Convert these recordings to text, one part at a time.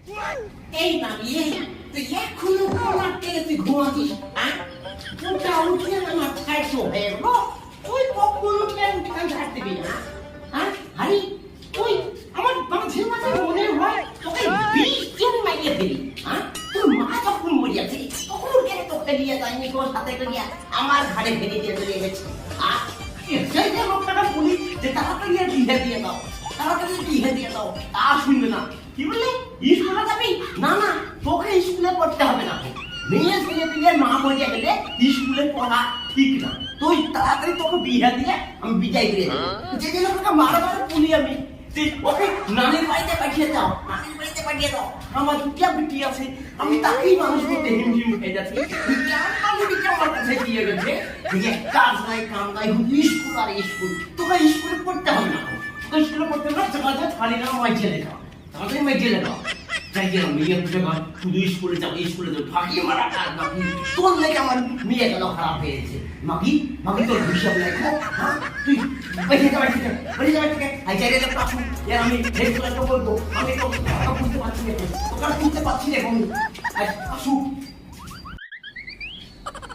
এই বাবি তুই এখনো আমার থেকে তুই ঘুমাতিস হ্যাঁ ওটা উঠে আমার মাথায় চলে এলো তুই কখন উঠে উঠান ঝাড় দিবি না হ্যাঁ হারি তুই আমার মাঝে মাঝে মনে হয় তোকে 20 জন মাইয়ে দিবি হ্যাঁ তোর মা যখন মরিয়াছে তখন কেন তোকে নিয়ে যায়নি তোর সাথে নিয়ে আমার ঘাড়ে ফেলে দিয়ে চলে গেছে আর সেই যে লোকটাকে বলি যে তাড়াতাড়ি বিয়ে দিয়ে দাও তাড়াতাড়ি বিয়ে দিয়ে দাও তা শুনবে না কি বললি স্কুলে যাবি না না তোকে স্কুলে পড়তে হবে না মেয়ে ছেলে পেলে মা মরিয়া গেলে স্কুলে পড়া ঠিক না তুই তাড়াতাড়ি তোকে বিয়ে দিয়ে আমি বিদায় দিয়ে দেবো যে যে লোকটা মারবার বলি আমি ওকে নানির বাড়িতে পাঠিয়ে দাও নানির বাড়িতে পাঠিয়ে দাও আমার দুটা বিটি আছে আমি তাকেই মানুষ করতে হিমঝিম হয়ে যাচ্ছি আমার কাছে দিয়ে গেছে যে কাজ নাই কাম নাই স্কুল আর স্কুল তোকে স্কুলে পড়তে হবে না তোকে স্কুলে পড়তে হবে না সকালে খালি না মাই ছেলে দাও তাহলে মাই ছেলে দাও তাই গেলাম মেয়ে শুধু স্কুলে যাবো স্কুলে যাবো ফাঁকি মারা কাজ বাকি তোর লেগে আমার মেয়ে গেল খারাপ হয়েছে মাকি মাকি তোর হিসাব নাই হ্যাঁ তুই বাইরে যা আই চাইলে তো পাচ্ছি এর আমি হেড ক্লাসটা বলবো আমি তো বুঝতে পারছি না তোকে বুঝতে পারছি না এখন আসু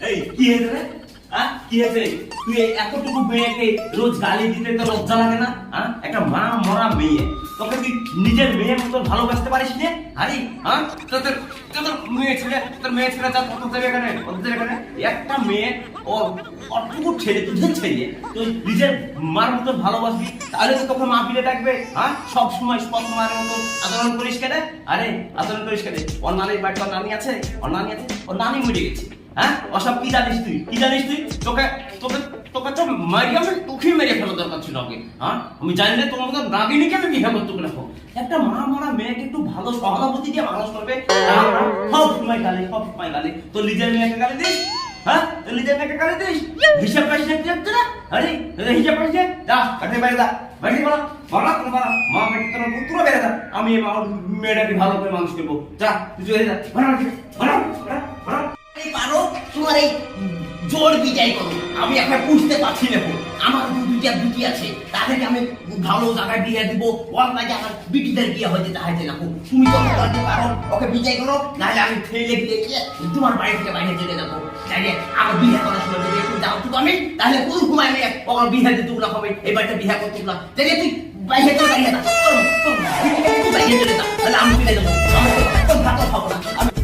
এই কি হয়েছে রে কি হয়েছে তুই এতটুকু মেয়েকে রোজ গালি দিতে তো লজ্জা লাগে না একটা মা মরা মেয়ে তোকে তুই নিজের মেয়ের মতো ভালোবাসতে পারিস না আরে তোর মেয়ে ছেলে যা কত দেবে এখানে একটা মেয়ে অটুকু ছেলে তুই ছেলে তুই নিজের মার মতো ভালোবাসবি তাহলে তো তোকে মা ফিরে ডাকবে সব সময় মায়ের মতো আচরণ করিস কেন আচরণ করিস কেন ওর নানির বাড়িতে ওর নানি আছে ওর নানি মরে গেছে ওসব কি জানিস তুই তোকে মারিয়া আমি তোকে মেরে ফেলা দরকার ছিল আগে আমি জানি না তোমার মতো নাগিনীকে আমি বিয়ে করতে রাখো একটা মা মরা মেয়েকে একটু ভালো সহানুভূতি দিয়ে মানুষ করবে সব সময় গালি তোর নিজের মেয়েকে গালি দিস তোর নিজের মেয়েকে গালি দিস হিসাব পাইস না তুই না আরে হিসাব পাইস না যা কাটে বাইরে যা বাইরে বলা তোমার মা বেটি তোর পুত্র বেড়ে যা আমি এই মেয়েটাকে ভালো করে মানুষ করবো যা তুই চলে যা পারো তোমার এই জোর বিজয় করো আমি এখন বুঝতে পারছি না আমার দুইটা বিটি আছে তাদেরকে আমি ভালো জায়গায় বিয়ে দিব ওর কাছে আমার বিটিদের বিয়ে হইতে চাইছে না তুমি তো করতে পারো ওকে বিজয় করো নাহলে আমি ফেলে দিয়ে তোমার বাড়ি থেকে বাইরে চলে যাবো তাইলে আমার বিয়ে করার সময় যদি একটু যাও তুমি আমি তাহলে কোন সময় আমি ওর বিয়ে দিতে না হবে এই বাড়িতে বিয়ে করতে না তাহলে তুই বাইরে চলে যা বাইরে চলে যা তাহলে আমি ফিরে যাবো আমার তো ভালো খাবো না আমি